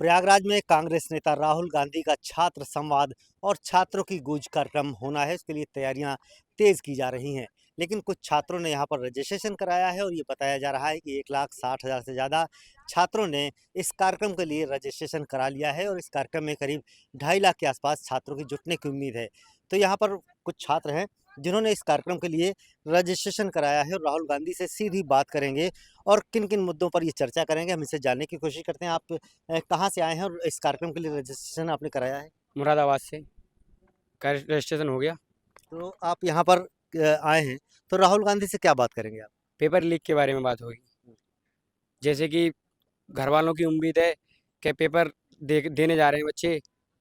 प्रयागराज में कांग्रेस नेता राहुल गांधी का छात्र संवाद और छात्रों की गूंज कार्यक्रम होना है। इसके लिए तैयारियां तेज की जा रही हैं। लेकिन कुछ छात्रों ने यहां पर रजिस्ट्रेशन कराया है और ये बताया जा रहा है कि 1,60,000 से ज़्यादा छात्रों ने इस कार्यक्रम के लिए रजिस्ट्रेशन करा लिया है और इस कार्यक्रम में करीब 2.5 लाख के आसपास छात्रों की जुटने की उम्मीद है। तो यहाँ पर कुछ छात्र हैं जिन्होंने इस कार्यक्रम के लिए रजिस्ट्रेशन कराया है और राहुल गांधी से सीधी बात करेंगे और किन किन मुद्दों पर ये चर्चा करेंगे, हम इसे जानने की कोशिश करते हैं। आप कहाँ से आए हैं और इस कार्यक्रम के लिए रजिस्ट्रेशन आपने कराया है? मुरादाबाद से रजिस्ट्रेशन हो गया। तो आप यहाँ पर आए हैं, तो राहुल गांधी से क्या बात करेंगे आप? पेपर लीक के बारे में बात होगी। जैसे कि घर वालों की उम्मीद है कि पेपर देने जा रहे हैं बच्चे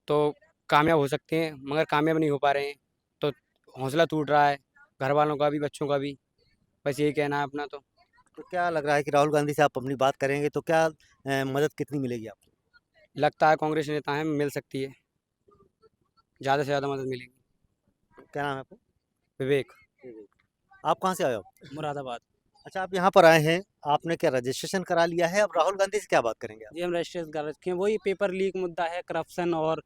तो कामयाब हो सकते हैं, मगर कामयाब नहीं हो पा रहे हैं। तो हौसला टूट रहा है घर वालों का भी, बच्चों का भी। बस यही कहना है अपना। तो क्या लग रहा है कि राहुल गांधी से आप अपनी बात करेंगे तो क्या मदद कितनी मिलेगी आपको? लगता है कांग्रेस नेता हैं, मिल सकती है, ज़्यादा से ज़्यादा मदद मिलेगी। क्या नाम है आपका? विवेक। आप कहाँ से आए हो? मुरादाबाद। अच्छा, आप यहाँ पर आए हैं, आपने क्या रजिस्ट्रेशन करा लिया है? अब राहुल गांधी से क्या बात करेंगे आप? जी, हम रजिस्ट्रेशन कर रखे हैं। वही पेपर लीक मुद्दा है, करप्शन और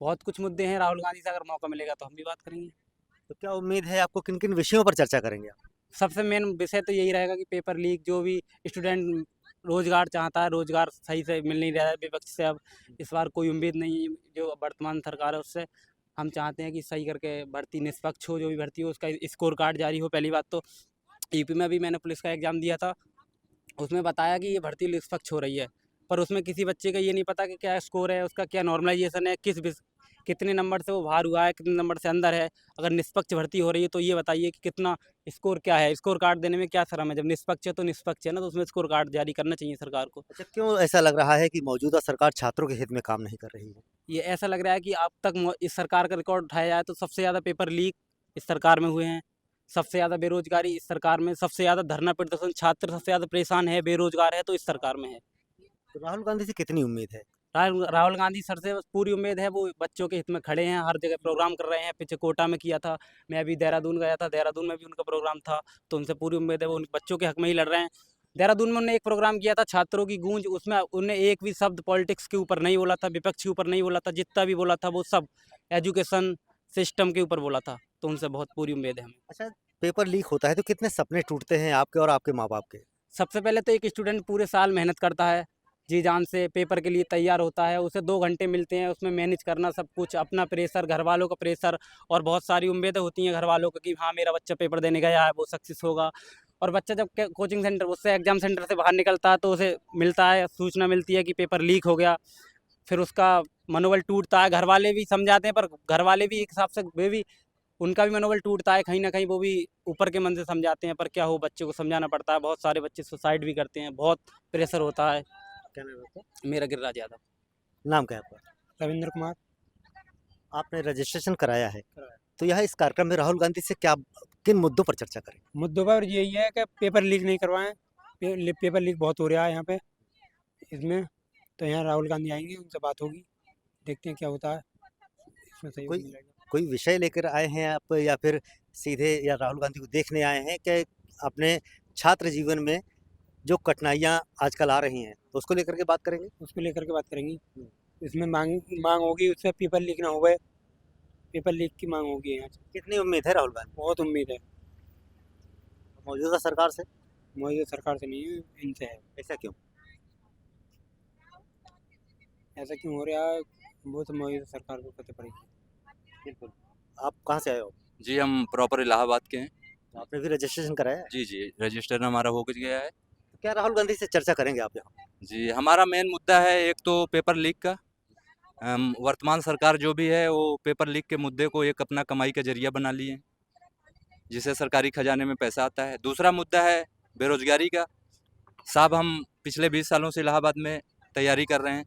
बहुत कुछ मुद्दे हैं। राहुल गांधी से अगर मौका मिलेगा तो हम भी बात करेंगे। तो क्या उम्मीद है आपको, किन किन विषयों पर चर्चा करेंगे आप? सबसे मेन विषय तो यही रहेगा कि पेपर लीक, जो भी स्टूडेंट रोजगार चाहता है, रोजगार सही से मिल नहीं रहा है विपक्ष से। अब इस बार कोई उम्मीद नहीं है जो वर्तमान सरकार है उससे। हम चाहते हैं कि सही करके भर्ती निष्पक्ष हो, जो भी भर्ती हो उसका स्कोर कार्ड जारी हो। पहली बात तो यूपी में भी मैंने पुलिस का एग्ज़ाम दिया था, उसमें बताया कि ये भर्ती निष्पक्ष हो रही है, पर उसमें किसी बच्चे का ये नहीं पता कि क्या स्कोर है, उसका क्या नॉर्मलाइजेशन है, कितने नंबर से वो बाहर हुआ है, कितने नंबर से अंदर है। अगर निष्पक्ष भर्ती हो रही है तो ये बताइए कि कितना स्कोर क्या है, स्कोर कार्ड देने में क्या शर्म है। जब निष्पक्ष है तो निष्पक्ष है ना, तो उसमें स्कोर कार्ड जारी करना चाहिए सरकार को। अच्छा, क्यों ऐसा लग रहा है कि मौजूदा सरकार छात्रों के हित में काम नहीं कर रही है? ये ऐसा लग रहा है कि अब तक इस सरकार का रिकॉर्ड उठाया जाए तो सबसे ज़्यादा पेपर लीक इस सरकार में हुए हैं, सबसे ज़्यादा बेरोजगारी इस सरकार में, सबसे ज़्यादा धरना प्रदर्शन, छात्र सबसे ज़्यादा परेशान है, बेरोजगार है, तो इस सरकार में है। तो राहुल गांधी से कितनी उम्मीद है? राहुल गांधी सर से बस पूरी उम्मीद है, वो बच्चों के हित में खड़े हैं, हर जगह प्रोग्राम कर रहे हैं। पीछे कोटा में किया था, मैं अभी देहरादून गया था, देहरादून में भी उनका प्रोग्राम था, तो उनसे पूरी उम्मीद है वो उन बच्चों के हक में ही लड़ रहे हैं। देहरादून में उन्होंने एक प्रोग्राम किया था छात्रों की गूंज, उसमें उन्होंने एक भी शब्द पॉलिटिक्स के ऊपर नहीं बोला था, विपक्ष के ऊपर नहीं बोला था। जितना भी बोला था वो सब एजुकेशन सिस्टम के ऊपर बोला था, तो उनसे बहुत पूरी उम्मीद है हमें। अच्छा, पेपर लीक होता है तो कितने सपने टूटते हैं आपके और आपके माँ बाप के? सबसे पहले तो एक स्टूडेंट पूरे साल मेहनत करता है, जी जान से पेपर के लिए तैयार होता है, उसे 2 घंटे मिलते हैं, उसमें मैनेज करना सब कुछ, अपना प्रेशर, घर वालों का प्रेशर और बहुत सारी उम्मीदें होती हैं घर वालों को कि हाँ मेरा बच्चा पेपर देने गया है, वो सक्सेस होगा। और बच्चा जब कोचिंग सेंटर, उससे एग्जाम सेंटर से बाहर निकलता है तो उसे मिलता है, सूचना मिलती है कि पेपर लीक हो गया। फिर उसका मनोबल टूटता है, घर वाले भी समझाते हैं, पर घर वाले भी एक हिसाब से वे भी, उनका भी मनोबल टूटता है कहीं न कहीं। वो भी ऊपर के मन से समझाते हैं, पर क्या हो, बच्चे को समझाना पड़ता है। बहुत सारे बच्चे सुसाइड भी करते हैं, बहुत प्रेशर होता है। क्या नाम है आपका? मेरा गिरिराज यादव। नाम क्या है आपका? रविंद्र कुमार। आपने रजिस्ट्रेशन कराया है, तो यह इस कार्यक्रम में राहुल गांधी से क्या, किन मुद्दों पर चर्चा करें? मुद्दों पर यही है कि पेपर लीक नहीं करवाएं। पेपर लीक बहुत हो रहा है यहाँ पे इसमें। तो यहाँ राहुल गांधी आएंगे, उनसे बात होगी, देखते हैं क्या होता है, इसमें सहयोग कोई मिलेगा। कोई विषय लेकर आए हैं आप, या फिर सीधे या राहुल गांधी को देखने आए हैं कि अपने छात्र जीवन में जो कठिनाइयाँ आजकल आ रही हैं, तो उसको लेकर के बात करेंगे? उसको लेकर के बात करेंगी। इसमें मांग मांग होगी, उससे पेपर लीक ना हुए, पेपर लीक की मांग होगी यहाँ से। कितनी उम्मीद है राहुल गांधी बहुत उम्मीद है। मौजूदा सरकार से? मौजूदा सरकार से नहीं है, इनसे है। ऐसा क्यों? ऐसा क्यों हो रहा है, वो तो मौजूदा सरकार को पता पड़ेगी। बिल्कुल। आप कहाँ से आए हो? जी, हम प्रॉपर इलाहाबाद के हैं। तो आपने भी रजिस्ट्रेशन कराया है? जी, जी, रजिस्टर हमारा हो गया है। तो क्या राहुल गांधी से चर्चा करेंगे आप यहाँ? जी, हमारा मेन मुद्दा है एक तो पेपर लीक का। वर्तमान सरकार जो भी है वो पेपर लीक के मुद्दे को एक अपना कमाई का ज़रिया बना लिए हैं, जिससे सरकारी खजाने में पैसा आता है। दूसरा मुद्दा है बेरोज़गारी का। साहब, हम पिछले 20 सालों से इलाहाबाद में तैयारी कर रहे हैं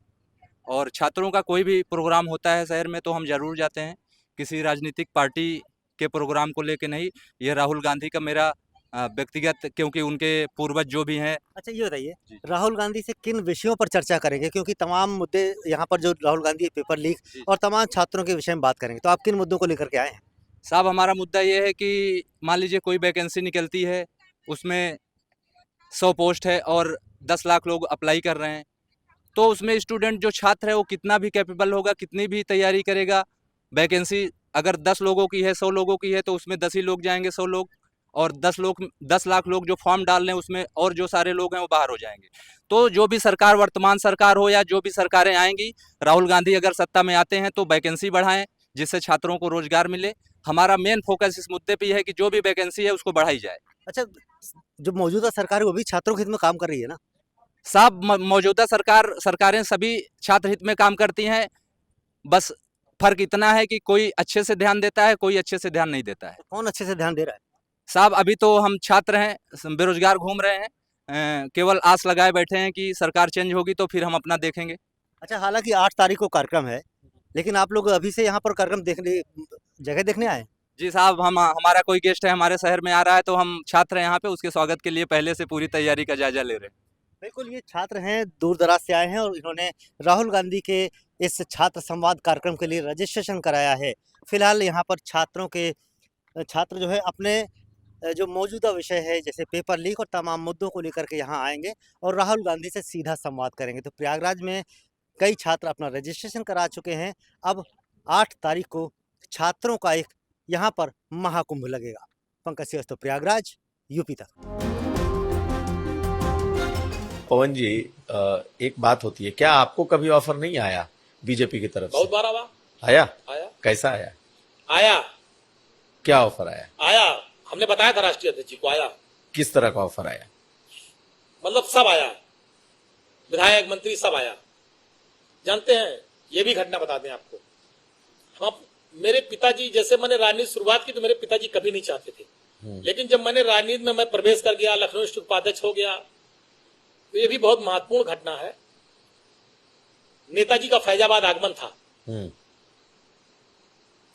और छात्रों का कोई भी प्रोग्राम होता है शहर में तो हम ज़रूर जाते हैं। किसी राजनीतिक पार्टी के प्रोग्राम को लेके नहीं, ये राहुल गांधी का मेरा व्यक्तिगत, क्योंकि उनके पूर्वज जो भी हैं। अच्छा, ये बताइए, जी। राहुल गांधी से किन विषयों पर चर्चा करेंगे? क्योंकि तमाम मुद्दे यहाँ पर, जो राहुल गांधी पेपर लीक जी। और तमाम छात्रों के विषय में बात करेंगे, तो आप किन मुद्दों को लेकर के आए हैं? साहब, हमारा मुद्दा ये है कि मान लीजिए कोई वैकेंसी निकलती है, उसमें 100 पोस्ट है और 10 लाख लोग अप्लाई कर रहे हैं, तो उसमें स्टूडेंट जो छात्र है वो कितना भी कैपेबल होगा, कितनी भी तैयारी करेगा, वैकेंसी अगर 10 लोगों की है, 100 लोगों की है, तो उसमें 10 ही लोग जाएंगे, 100 लोग, और 10 लाख लोग जो फॉर्म डाल रहे हैं उसमें और जो सारे लोग हैं वो बाहर हो जाएंगे। तो जो भी सरकार, वर्तमान सरकार हो या जो भी सरकारें आएंगी, राहुल गांधी अगर सत्ता में आते हैं तो वैकेंसी बढ़ाएं, जिससे छात्रों को रोजगार मिले। हमारा मेन फोकस इस मुद्दे पे है कि जो भी वैकेंसी है उसको बढ़ाई जाए। अच्छा, जो मौजूदा सरकार है वो भी छात्रों के हित में काम कर रही है ना? साहब, मौजूदा सरकारें सभी छात्र हित में काम करती हैं, बस फर्क इतना है कि कोई अच्छे से ध्यान देता है, कोई अच्छे से ध्यान नहीं देता है। तो कौन अच्छे से ध्यान दे रहा है? साहब, अभी तो हम छात्र हैं, बेरोजगार घूम रहे हैं, केवल आस लगाए बैठे हैं कि सरकार चेंज होगी तो फिर हम अपना देखेंगे। अच्छा, हालांकि 8 तारीख को कार्यक्रम है, लेकिन आप लोग अभी से यहाँ पर कार्यक्रम देखने, जगह देखने आए हैं? जी साहब, हमारा कोई गेस्ट है हमारे शहर में आ रहा है, तो हम छात्र हैं यहाँ पे, उसके स्वागत के लिए पहले से पूरी तैयारी का जायजा ले रहे हैं। बिल्कुल, ये छात्र हैं, दूर दराज से आए हैं और इन्होंने राहुल गांधी के इस छात्र संवाद कार्यक्रम के लिए रजिस्ट्रेशन कराया है। फिलहाल यहाँ पर छात्र जो है अपने जो मौजूदा विषय है जैसे पेपर लीक और तमाम मुद्दों को लेकर के यहाँ आएंगे और राहुल गांधी से सीधा संवाद करेंगे। तो प्रयागराज में कई छात्र अपना रजिस्ट्रेशन करा चुके हैं। अब 8 तारीख को छात्रों का एक यहाँ पर महाकुंभ लगेगा। पंकज श्रीवास्तव, प्रयागराज, यूपी तक। पवन जी, एक बात होती है, क्या आपको कभी ऑफर नहीं आया बीजेपी की तरफ बहुत से? बार आवा आया? आया कैसा आया? आया क्या ऑफर आया? आया हमने बताया था राष्ट्रीय अध्यक्ष जी को। आया किस तरह का ऑफर आया? मतलब सब आया, विधायक मंत्री सब आया। जानते हैं, ये भी घटना बता दें आपको, हम मेरे पिताजी, जैसे मैंने राजनीति शुरुआत की तो मेरे पिताजी कभी नहीं चाहते थे, लेकिन जब मैंने राजनीति में मैं प्रवेश कर गया, लखनऊ डिस्ट्रिक्ट उपाध्यक्ष हो गया, तो ये भी बहुत महत्वपूर्ण घटना है। नेताजी का फैजाबाद आगमन था,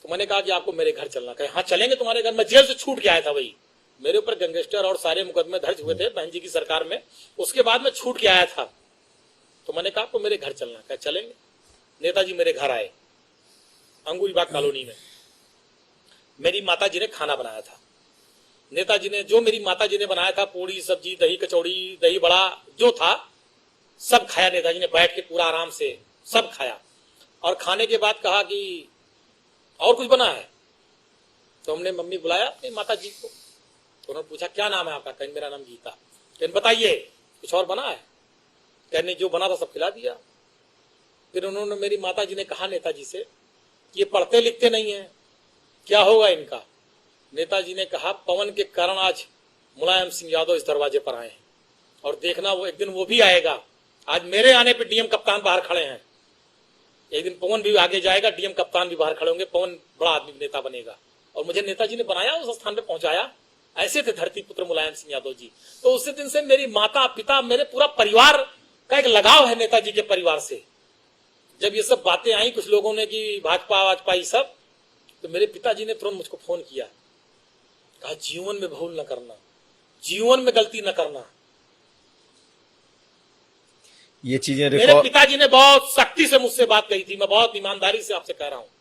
तो मैंने कहा कि आपको मेरे घर चलना। कहे हाँ चलेंगे तुम्हारे घर। मैं जेल से छूट के आया था, वही मेरे ऊपर गैंगस्टर और सारे मुकदमे दर्ज हुए थे बहन जी की सरकार में, उसके बाद मैं छूट के आया था। तो मैंने कहा आपको मेरे घर चलना। कहे चलेंगे। नेताजी मेरे घर आए, अंगूरीबाग कॉलोनी में। मेरी माता जी ने खाना बनाया था। नेताजी ने, जो मेरी माता जी ने बनाया था, पूड़ी सब्जी, दही कचौड़ी, दही बड़ा जो था सब खाया। नेताजी ने बैठ के पूरा आराम से सब खाया, और खाने के बाद कहा कि और कुछ बना है? तो हमने मम्मी बुलाया अपनी माता जी को, तो उन्होंने पूछा क्या नाम है आपका? कहने मेरा नाम गीता। कहने बताइए कुछ और बना है? कहने जो बना था सब खिला दिया। फिर उन्होंने, मेरी माता जी ने कहा नेताजी से, ये पढ़ते लिखते नहीं है, क्या होगा इनका? नेताजी ने कहा पवन के कारण आज मुलायम सिंह यादव इस दरवाजे पर आए हैं, और देखना वो एक दिन वो भी आएगा। आज मेरे आने पे डीएम कप्तान बाहर खड़े हैं, एक दिन पवन भी आगे जाएगा, डीएम कप्तान भी बाहर खड़े होंगे, पवन बड़ा आदमी नेता बनेगा। और मुझे नेताजी ने बनाया, उस स्थान पे पहुंचाया। ऐसे थे धरती पुत्र मुलायम सिंह यादव जी। तो उस दिन से मेरी माता पिता, मेरे पूरा परिवार का एक लगाव है नेताजी के परिवार से। जब ये सब बातें आई कुछ लोगों ने कि भाजपा ये सब, तो मेरे पिताजी ने तुरंत मुझको फोन किया, कहा जीवन में भूल न करना, जीवन में गलती न करना। ये चीजें मेरे पिताजी ने बहुत सख्ती से मुझसे बात कही थी, मैं बहुत ईमानदारी से आपसे कह रहा हूं।